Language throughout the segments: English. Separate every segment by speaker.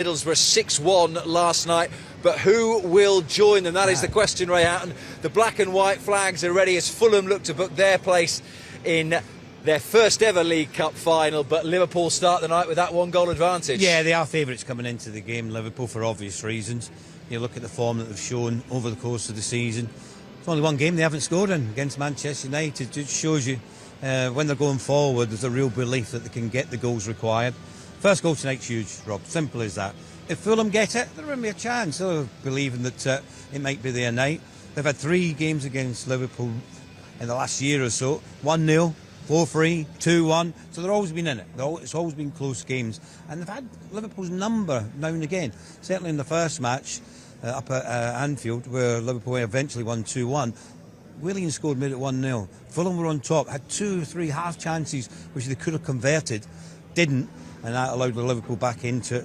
Speaker 1: Middlesbrough 6-1 last night, but who will join them? That is the question, Ray Houghton. The black and white flags are ready as Fulham look to book their place in their first ever League Cup final, but Liverpool start the night with that one goal advantage.
Speaker 2: Yeah, they are favourites coming into the game, Liverpool, for obvious reasons. You look at the form that they've shown over the course of the season. It's only one game they haven't scored in, against Manchester United. It just shows you when they're going forward, there's a real belief that they can get the goals required. First goal tonight's huge, Rob. Simple as that. If Fulham get it, there won't be a chance. They're believing that it might be their night. They've had 3 games against Liverpool in the last year or so. 1-0, 4-3, 2-1. So they've always been in it. It's always been close games. And they've had Liverpool's number now and again. Certainly in the first match up at Anfield, where Liverpool eventually won 2-1. Williams scored, made it 1-0. Fulham were on top, had 2 or 3 half chances which they could have converted, didn't, and that allowed Liverpool back into it.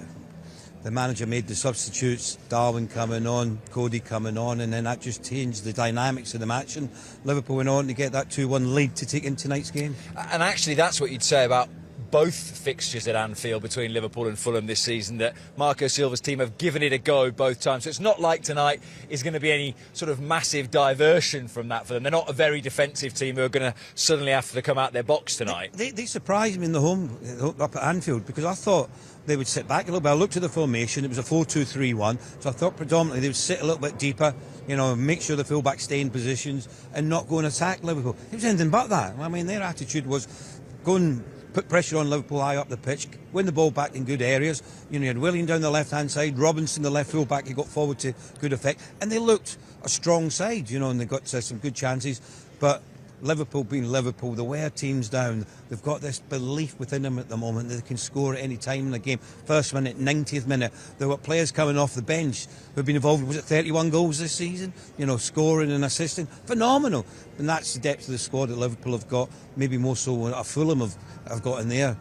Speaker 2: The manager made the substitutes, Darwin coming on, Cody coming on, and then that just changed the dynamics of the match, and Liverpool went on to get that 2-1 lead to take in tonight's game. And
Speaker 1: actually that's what you'd say about both fixtures at Anfield between Liverpool and Fulham this season, that Marco Silva's team have given it a go both times. So it's not like tonight is going to be any sort of massive diversion from that for them. They're not a very defensive team who are going to suddenly have to come out their box tonight.
Speaker 2: They surprised me in the home up at Anfield, because I thought they would sit back a little bit. I looked at the formation, it was a 4-2-3-1, so I thought predominantly they would sit a little bit deeper, you know, make sure the full-back stay in positions and not go and attack Liverpool. It was anything but that. I mean, their attitude was go and put pressure on Liverpool high up the pitch, win the ball back in good areas. You know, you had William down the left-hand side, Robinson, the left full-back, he got forward to good effect. And they looked a strong side, you know, and they got some good chances. But Liverpool being Liverpool, the wear teams down, they've got this belief within them at the moment that they can score at any time in the game. First minute, 90th minute, there were players coming off the bench who've been involved, was it 31 goals this season? You know, scoring and assisting. Phenomenal. And that's the depth of the squad that Liverpool have got, maybe more so what Fulham have got in their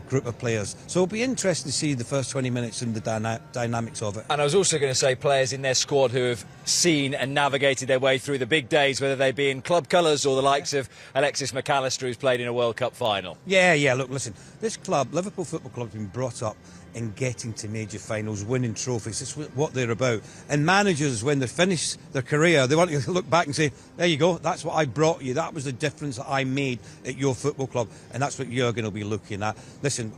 Speaker 2: group of players. So it'll be interesting to see the first 20 minutes and the dynamics of it.
Speaker 1: And I was also going to say players in their squad who have seen and navigated their way through the big days, whether they be in club colours or the likes of Alexis Mac Allister, who's played in a World Cup final.
Speaker 2: Yeah, look, listen, this club, Liverpool Football Club, has been brought up in getting to major finals, winning trophies. It's what they're about. And managers, when they finish their career, they want to look back and say, there you go, that's what I brought you. That was the difference that I made at your football club. And that's what Jurgen will be looking at. Listen,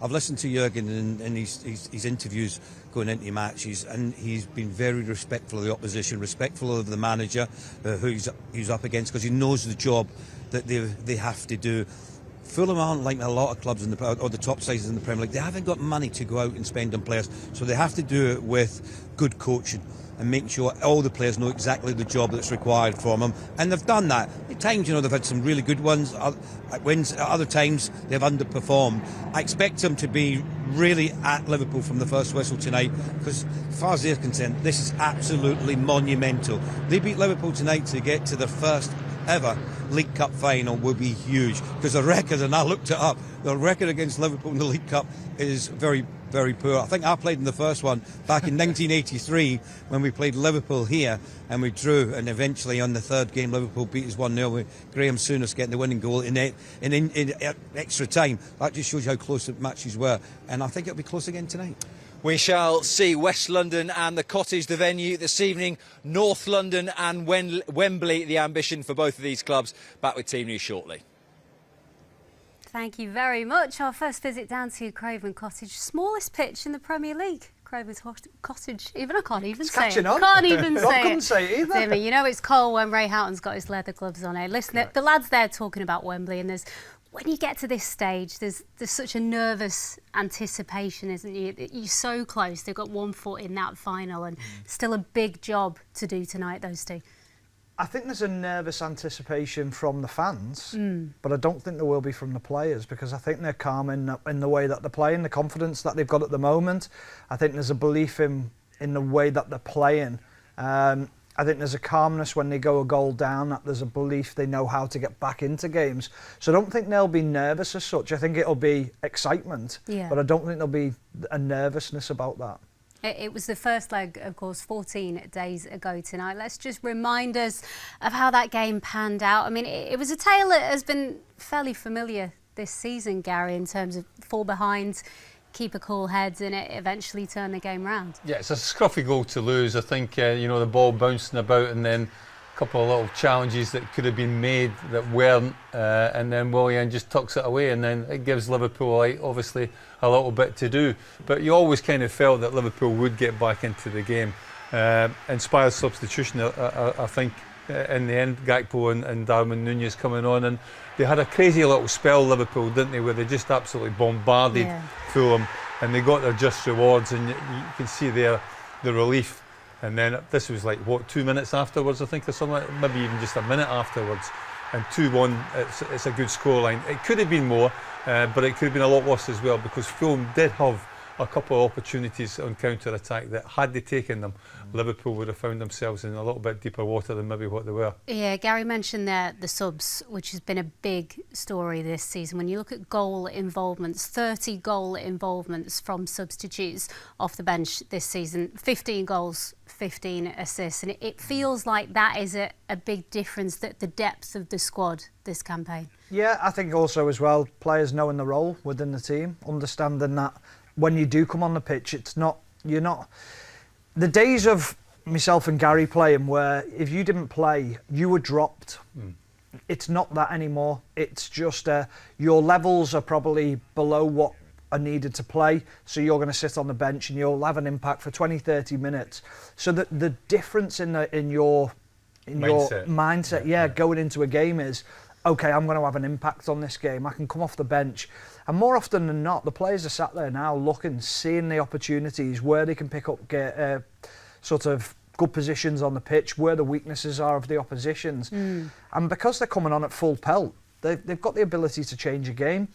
Speaker 2: I've listened to Jurgen in his interviews going into matches, and he's been very respectful of the opposition, respectful of the manager who he's up against, because he knows the job that they have to do. Fulham aren't like a lot of clubs in the top sides in the Premier League. They haven't got money to go out and spend on players, so they have to do it with good coaching and making sure all the players know exactly the job that's required from them. And they've done that. At times, you know, they've had some really good wins. At other times, they've underperformed. I expect them to be really at Liverpool from the first whistle tonight, because as far as they're concerned, this is absolutely monumental. They beat Liverpool tonight to get to their first ever League Cup final will be huge, because the record, and I looked it up, the record against Liverpool in the League Cup is very, very poor. I think I played in the first one back in 1983 when we played Liverpool here and we drew, and eventually on the third game Liverpool beat us 1-0 with Graham Souness getting the winning goal in extra time. That just shows you how close the matches were, and I think it'll be close again tonight.
Speaker 1: We shall see. West London and the Cottage, the venue this evening. North London and Wembley, the ambition for both of these clubs. Back with Team News shortly.
Speaker 3: Thank you very much. Our first visit down to Craven Cottage, smallest pitch in the Premier League. Craven Cottage, I can't even say it. Can't even say it.
Speaker 4: I couldn't say it either.
Speaker 3: Timmy, you know it's cold when Ray Houghton's got his leather gloves on. Listen, the lads there talking about Wembley, and when you get to this stage, there's such a nervous anticipation, isn't you? You're so close. They've got one foot in that final, and still a big job to do tonight, those two.
Speaker 4: I think there's a nervous anticipation from the fans, but I don't think there will be from the players, because I think they're calm in the way that they're playing, the confidence that they've got at the moment. I think there's a belief in the way that they're playing. I think there's a calmness when they go a goal down, that there's a belief they know how to get back into games. So I don't think they'll be nervous as such. I think it'll be excitement, but I don't think there'll be a nervousness about that.
Speaker 3: It was the first leg, of course, 14 days ago tonight. Let's just remind us of how that game panned out. I mean, it was a tale that has been fairly familiar this season, Gary, in terms of fall behind, keep a cool head and it eventually turn the game round.
Speaker 5: Yeah, it's a scruffy goal to lose. I think, the ball bouncing about and then a couple of little challenges that could have been made that weren't, and then Willian just tucks it away, and then it gives Liverpool obviously a little bit to do. But you always kind of felt that Liverpool would get back into the game. Inspired substitution, I think, in the end, Gakpo and Darwin, Nunez coming on, and they had a crazy little spell, Liverpool, didn't they, where they just absolutely bombarded Fulham, and they got their just rewards, and you can see there the relief. And then this was like, what, 2 minutes afterwards, I think, or something, maybe even just a minute afterwards. And 2-1, it's a good scoreline. It could have been more, but it could have been a lot worse as well, because Fulham did have a couple of opportunities on counter-attack that, had they taken them, Liverpool would have found themselves in a little bit deeper water than maybe what they were.
Speaker 3: Yeah, Gary mentioned there the subs, which has been a big story this season. When you look at goal involvements, 30 goal involvements from substitutes off the bench this season, 15 goals, 15 assists, and it feels like that is a big difference, that the depth of the squad this campaign.
Speaker 4: Yeah, I think also as well, players knowing the role within the team, understanding that when you do come on the pitch, you're not the days of myself and Gary playing where if you didn't play, you were dropped. It's not that anymore. It's just your levels are probably below what are needed to play, so you're going to sit on the bench and you'll have an impact for 20-30 minutes. So the difference in your mindset, going into a game is, okay, I'm going to have an impact on this game. I can come off the bench. And more often than not, the players are sat there now looking, seeing the opportunities, where they can pick up sort of good positions on the pitch, where the weaknesses are of the oppositions. And because they're coming on at full pelt, they've got the ability to change a game.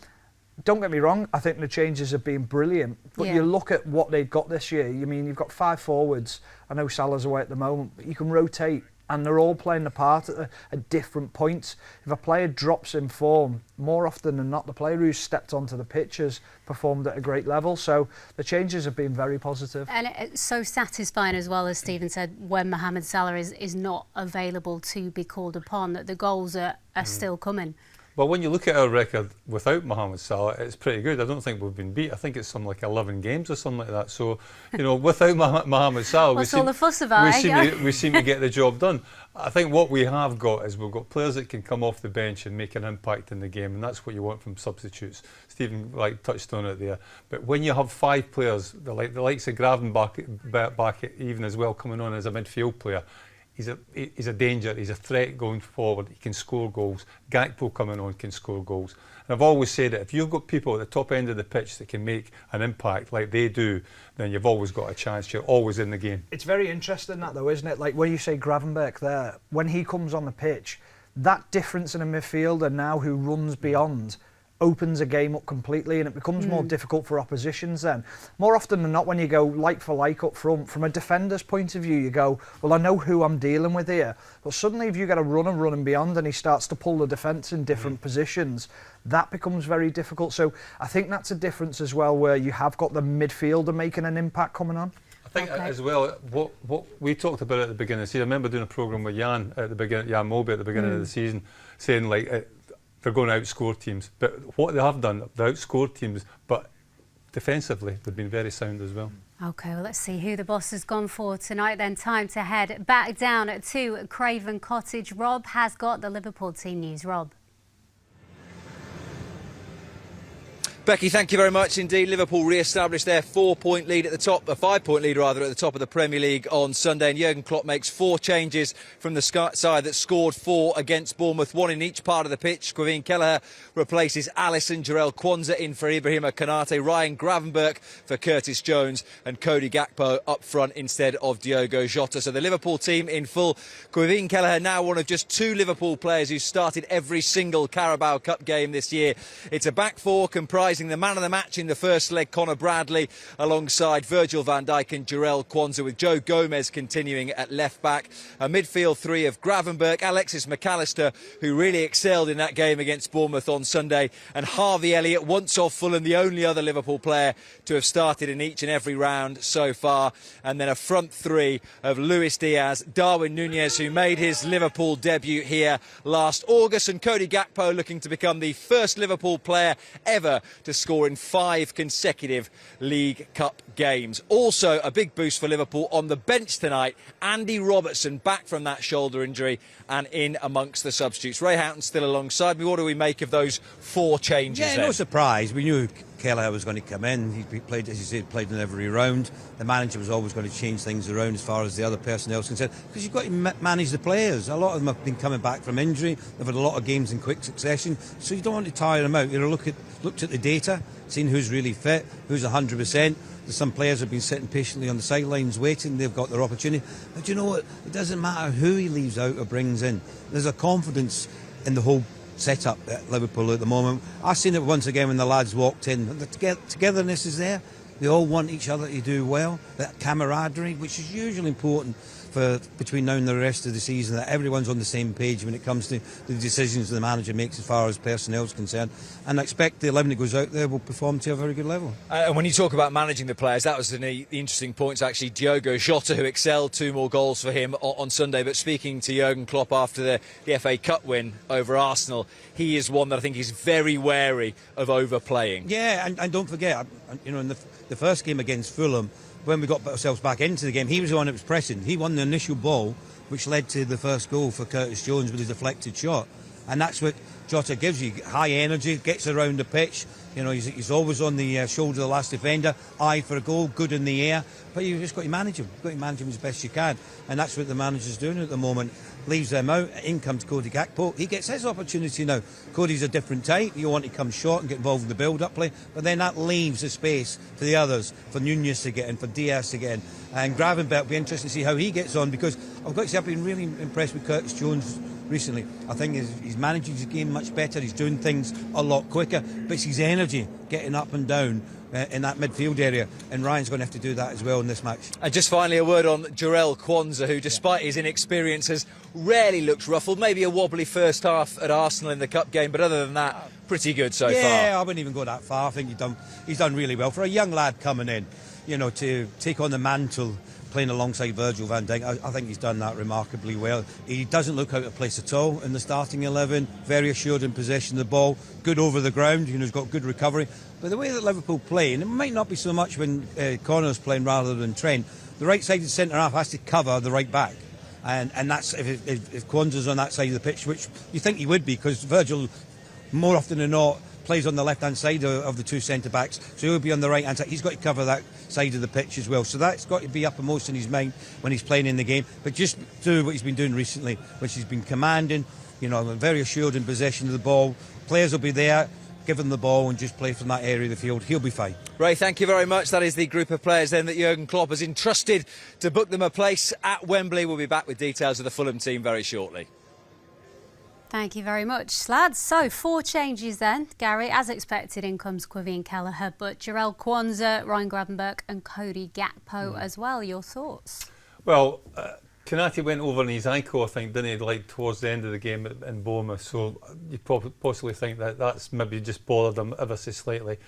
Speaker 4: Don't get me wrong, I think the changes have been brilliant. But you look at what they've got this year, you've got 5 forwards. I know Salah's away at the moment, but you can rotate. And they're all playing the part at different points. If a player drops in form, more often than not, the player who's stepped onto the pitch has performed at a great level. So the changes have been very positive.
Speaker 3: And it's so satisfying as well, as Stephen said, when Mohamed Salah is not available to be called upon, that the goals are still coming.
Speaker 5: Well, when you look at our record without Mohamed Salah, it's pretty good. I don't think we've been beat. I think it's something like 11 games or something like that. So, without Mohamed Salah,
Speaker 3: What's all the fuss about?
Speaker 5: We seem to get the job done. I think what we have got is we've got players that can come off the bench and make an impact in the game, and that's what you want from substitutes. Stephen touched on it there. But when you have 5 players, the likes of Gravenberch back even as well, coming on as a midfield player, he's a danger, he's a threat going forward, he can score goals. Gakpo coming on can score goals. And I've always said that if you've got people at the top end of the pitch that can make an impact like they do, then you've always got a chance, you're always in the game. It's
Speaker 4: very interesting that though, isn't it? Like when you say Gravenberch there, when he comes on the pitch, that difference in a midfielder now who runs beyond opens a game up completely, and it becomes more difficult for oppositions then. More often than not, when you go like for like up front, from a defender's point of view, you go, well, I know who I'm dealing with here. But suddenly if you get a runner running beyond and he starts to pull the defence in different positions, that becomes very difficult. So I think that's a difference as well, where you have got the midfielder making an impact coming on.
Speaker 5: I think as well, what we talked about at the beginning of the season, I remember doing a programme with Jan Molby at the beginning of the season, saying they're going to outscore teams. But what they have done, they outscored teams, but defensively, they've been very sound as well.
Speaker 3: OK, well, let's see who the boss has gone for tonight. Then time to head back down to Craven Cottage. Rob has got the Liverpool team news. Rob.
Speaker 1: Becky, thank you very much indeed. Liverpool re-established their 4-point lead at the top, a 5-point lead rather, at the top of the Premier League on Sunday. And Jurgen Klopp makes 4 changes from the side that scored 4 against Bournemouth, 1 in each part of the pitch. Kevin Kelleher replaces Alisson, Jarell Quansah in for Ibrahima Konate, Ryan Gravenberch for Curtis Jones, and Cody Gakpo up front instead of Diogo Jota. So the Liverpool team in full. Kevin Kelleher now one of just 2 Liverpool players who started every single Carabao Cup game this year. It's a back 4 comprising the man of the match in the first leg, Conor Bradley, alongside Virgil van Dijk and Jarell Quansah, with Joe Gomez continuing at left back. A midfield 3 of Gravenberch, Alexis Mac Allister, who really excelled in that game against Bournemouth on Sunday, and Harvey Elliott, once off Fulham, the only other Liverpool player to have started in each and every round so far. And then a front 3 of Luis Diaz, Darwin Nunez, who made his Liverpool debut here last August, and Cody Gakpo looking to become the first Liverpool player ever to to score in 5 consecutive League Cup games. Also, a big boost for Liverpool on the bench tonight. Andy Robertson back from that shoulder injury and in amongst the substitutes. Ray Houghton's still alongside me. What do we make of those 4 changes?
Speaker 2: Yeah,
Speaker 1: then?
Speaker 2: no surprise. We knew Kelleher was going to come in. He played, as you said, played in every round. The manager was always going to change things around as far as the other personnel is concerned, because you've got to manage the players. A lot of them have been coming back from injury. They've had a lot of games in quick succession, so you don't want to tire them out. Looked at the data, seen who's really fit, who's 100%. There's some players have been sitting patiently on the sidelines waiting. They've got their opportunity. But you know what? It doesn't matter who he leaves out or brings in. There's a confidence in the whole set-up at Liverpool at the moment. I've seen it once again when the lads walked in. The togetherness is there. They all want each other to do well. That camaraderie, which is usually important for between now and the rest of the season, that everyone's on the same page when it comes to the decisions the manager makes as far as personnel is concerned. And I expect the 11 that goes out there will perform to a very good level.
Speaker 1: And when you talk about managing the players, that was the interesting points actually. Diogo Jota, who excelled, 2 more goals for him on Sunday. But speaking to Jurgen Klopp after the FA Cup win over Arsenal, he is one that I think is very wary of overplaying.
Speaker 2: Yeah, and don't forget, you know, in the first game against Fulham, when we got ourselves back into the game, he was the one that was pressing. He won the initial ball, which led to the first goal for Curtis Jones with his deflected shot. And that's what Jota gives you, high energy, gets around the pitch. You know, he's always on the shoulder of the last defender, eye for a goal, good in the air. But you've just got to manage him. You've got to manage him as best you can. And that's what the manager's doing at the moment. Leaves them out. In comes Cody Gakpo. He gets his opportunity now. Cody's a different type. You want to come short and get involved in the build-up play. But then that leaves the space for the others, for Nunez to get in, for Diaz to get in. And Gravenberch will be interesting to see how he gets on, because I've got to say I've been really impressed with Curtis Jones recently. I think he's managing his game much better. He's doing things a lot quicker. But it's his energy getting up and down in that midfield area, and Ryan's going to have to do that as well in this match.
Speaker 1: And just finally a word on Jarell Quansah, who despite his inexperience has rarely looked ruffled. Maybe a wobbly first half at Arsenal in the cup game, but other than that, pretty good so far.
Speaker 2: Yeah, I wouldn't even go that far. I think he's done really well for a young lad coming in, you know, to take on the mantle playing alongside Virgil van Dijk. I think he's done that remarkably well. He doesn't look out of place at all in the starting 11. Very assured in possession of the ball, good over the ground, you know, he's got good recovery. But the way that Liverpool play, and it might not be so much when Connor's playing rather than Trent, the right-sided centre-half has to cover the right back. And that's if Quansah's on that side of the pitch, which you think he would be, because Virgil, more often than not, plays on the left-hand side of the 2 centre-backs, so he'll be on the right-hand side. He's got to cover that side of the pitch as well, so that's got to be uppermost in his mind when he's playing in the game. But just do what he's been doing recently, which he's been commanding, you know, very assured in possession of the ball. Players will be there, give him the ball and just play from that area of the field. He'll be fine.
Speaker 1: Ray, thank you very much. That is the group of players then that Jurgen Klopp has entrusted to book them a place at Wembley. We'll be back with details of the Fulham team very shortly.
Speaker 3: Thank you very much, lads. So 4 changes then, Gary. As expected, in comes Quavian Kelleher, but Jarell Quansah, Ryan Gravenberch and Cody Gakpo as well. Your thoughts?
Speaker 5: Well, Konate went over in his ankle, I think, didn't he, like towards the end of the game in Bournemouth, so you possibly think that that's maybe just bothered him ever so slightly.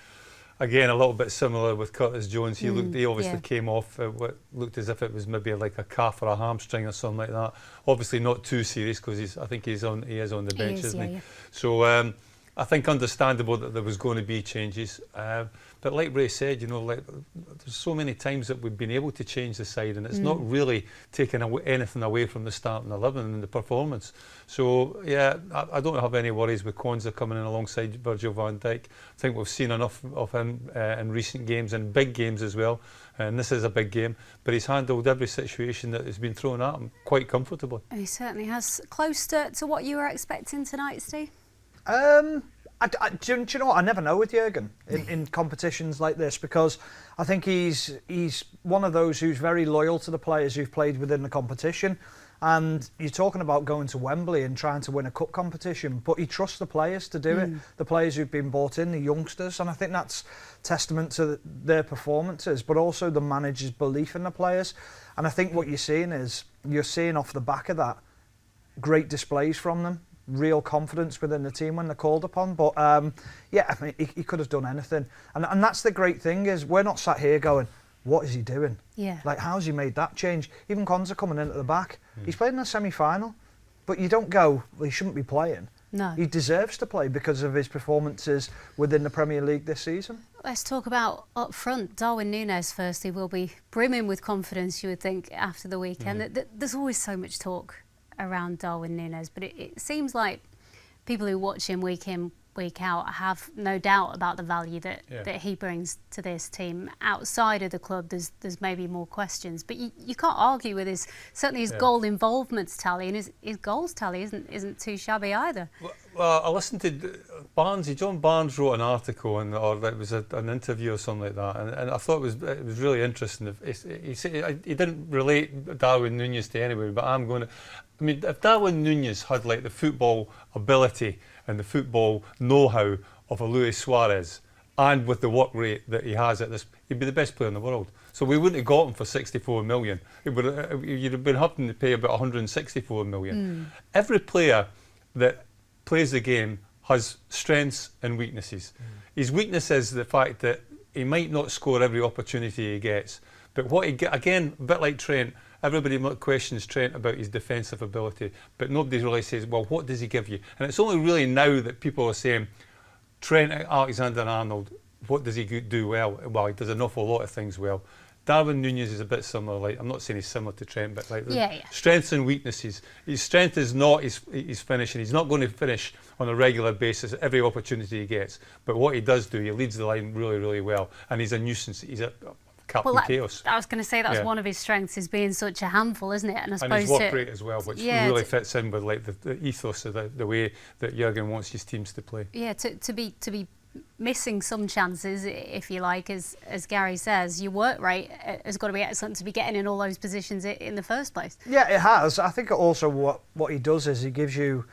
Speaker 5: Again, a little bit similar with Curtis Jones. He obviously came off what looked as if it was maybe like a calf or a hamstring or something like that. Obviously not too serious, because I think he is on the bench, isn't he? Yeah. So I think understandable that there was going to be changes. But like Ray said, you know, like there's so many times that we've been able to change the side, and it's not really taken anything away from the starting 11 and the performance. So yeah, I don't have any worries with Quansah coming in alongside Virgil van Dijk. I think we've seen enough of him in recent games and big games as well. And this is a big game, but he's handled every situation that has been thrown at him quite comfortably.
Speaker 3: He certainly has. Close to what you were expecting tonight, Steve?
Speaker 4: Do you know what? I never know with Jurgen in competitions like this, because I think he's one of those who's very loyal to the players who've played within the competition. And you're talking about going to Wembley and trying to win a cup competition, but he trusts the players to do it, the players who've been brought in, the youngsters, and I think that's testament to their performances, but also the manager's belief in the players. And I think what you're seeing off the back of that great displays from them, real confidence within the team when they're called upon. But yeah, I mean, he could have done anything, and that's the great thing, is we're not sat here going, what is he doing? Yeah. Like, how's he made that change? Even Quansah coming in at the back, he's played in the semi-final, but you don't go, well, he shouldn't be playing.
Speaker 3: No.
Speaker 4: He deserves to play because of his performances within the Premier League this season.
Speaker 3: Let's talk about up front. Darwin Nunez, firstly, will be brimming with confidence, you would think, after the weekend. There's always so much talk around Darwin Nunez, but it seems like people who watch him week in, week out have no doubt about the value that he brings to this team. Outside of the club, there's maybe more questions, but you can't argue with his goal involvements tally, and his goals tally isn't too shabby either.
Speaker 5: Well, I listened to John Barnes wrote an article, or it was an interview or something like that, and I thought it was really interesting. He said he didn't relate Darwin Nunez to anybody, but I'm going to. I mean, if Darwin Nunez had like the football ability and the football know-how of a Luis Suarez, and with the work rate that he has at this, he'd be the best player in the world. So we wouldn't have got him for 64 million. You'd have been having to pay about 164 million. Every player that plays the game has strengths and weaknesses. His weakness is the fact that he might not score every opportunity he gets. But what he get, again, a bit like Trent, everybody questions Trent about his defensive ability, but nobody really says, well, what does he give you? And it's only really now that people are saying, Trent Alexander-Arnold, what does he do well? Well, he does an awful lot of things well. Darwin Nunez is a bit similar. Like, I'm not saying he's similar to Trent, but like strengths and weaknesses. His strength is not his finishing. He's not going to finish on a regular basis every opportunity he gets. But what he does do, he leads the line really, really well, and he's a nuisance. He's a Captain Chaos.
Speaker 3: I was going to say that's one of his strengths, is being such a handful, isn't it? And I suppose
Speaker 5: his work rate as well, which really fits in with like the ethos of the way that Jurgen wants his teams to play.
Speaker 3: Yeah, to be missing some chances, if you like, as Gary says, your work rate has got to be excellent to be getting in all those positions in the first place.
Speaker 4: Yeah, it has. I think also what he does is he gives you,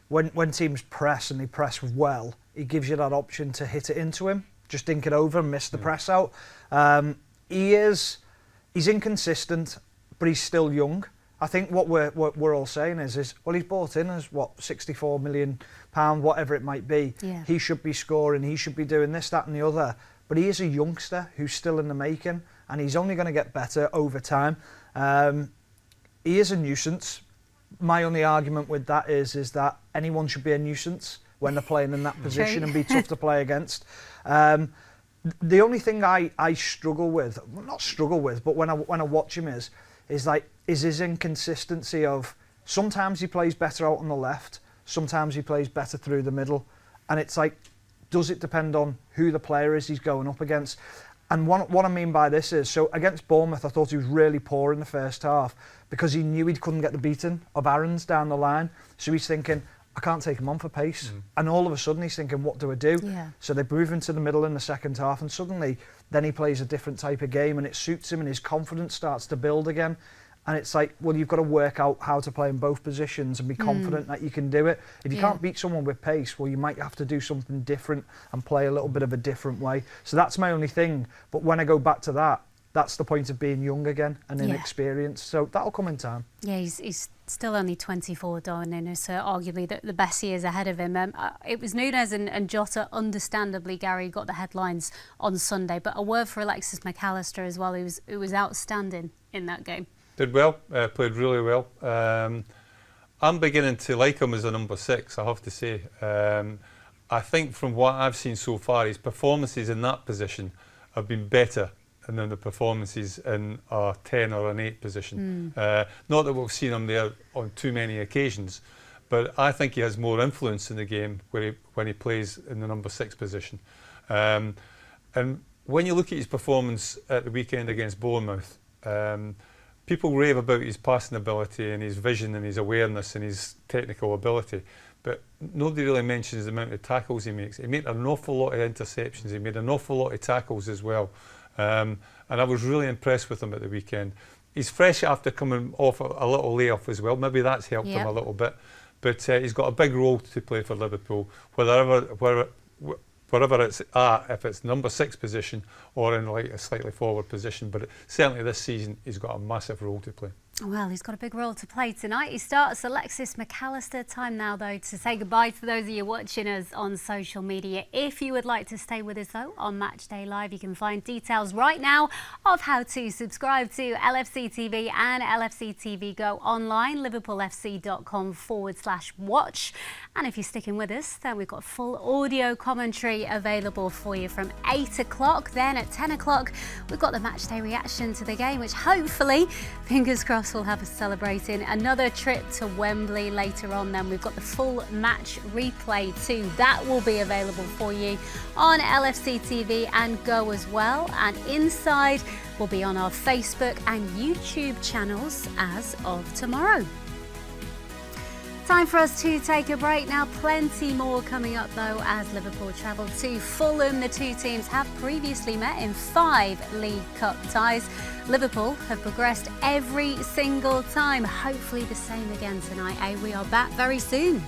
Speaker 4: when teams press and they press well, he gives you that option to hit it into him, just dink it over and miss the press out. He's inconsistent, but he's still young. I think what we're all saying is well, he's bought in as £64 million, whatever it might be.
Speaker 3: Yeah.
Speaker 4: He should be scoring, he should be doing this, that and the other. But he is a youngster who's still in the making, and he's only going to get better over time. He is a nuisance. My only argument with that is that anyone should be a nuisance when they're playing in that position and be tough to play against. The only thing I struggle with, well, not struggle with, but when I watch him is his inconsistency of sometimes he plays better out on the left, sometimes he plays better through the middle, and it's like, does it depend on who the player is he's going up against? And what I mean by this is, so against Bournemouth, I thought he was really poor in the first half because he knew he couldn't get the beating of Aarons down the line, so he's thinking, I can't take him on for pace. And all of a sudden he's thinking, what do I do?
Speaker 3: Yeah.
Speaker 4: So they move into the middle in the second half, and suddenly then he plays a different type of game and it suits him and his confidence starts to build again. And it's like, well, you've got to work out how to play in both positions and be confident that you can do it. If you can't beat someone with pace, well, you might have to do something different and play a little bit of a different way. So that's my only thing. But when I go back to that, that's the point of being young again and inexperienced. So that'll come in time. Yeah,
Speaker 3: he's still only 24, Darwin Nunez, so arguably the best years ahead of him. It was Nunez and Jota, understandably, Gary, got the headlines on Sunday, but a word for Alexis Mac Allister as well, who was outstanding in that game.
Speaker 5: Did well, played really well. I'm beginning to like him as a number 6, I have to say. I think from what I've seen so far, his performances in that position have been better than the performances in a 10 or an 8 position. Not that we've seen him there on too many occasions, but I think he has more influence in the game when he plays in the number 6 position. And when you look at his performance at the weekend against Bournemouth, people rave about his passing ability and his vision and his awareness and his technical ability, but nobody really mentions the amount of tackles he makes. He made an awful lot of interceptions, he made an awful lot of tackles as well. And I was really impressed with him at the weekend. He's fresh after coming off a little layoff as well. Maybe that's helped him a little bit. But he's got a big role to play for Liverpool, wherever it's at, if it's number 6 position or in like a slightly forward position. But certainly this season, he's got a massive role to play.
Speaker 3: Well, he's got a big role to play tonight. He starts Alexis Mac Allister. Time now, though, to say goodbye to those of you watching us on social media. If you would like to stay with us, though, on Matchday Live, you can find details right now of how to subscribe to LFC TV and LFC TV Go online, liverpoolfc.com/watch. And if you're sticking with us, then we've got full audio commentary available for you from 8 o'clock. Then at 10 o'clock, we've got the Matchday reaction to the game, which hopefully, fingers crossed, will have us celebrating another trip to Wembley later on. Then we've got the full match replay too. That will be available for you on LFC TV and Go as well. And Inside will be on our Facebook and YouTube channels as of tomorrow. Time for us to take a break now. Plenty more coming up though as Liverpool travel to Fulham. The two teams have previously met in 5 League Cup ties. Liverpool have progressed every single time. Hopefully the same again tonight, eh? We are back very soon.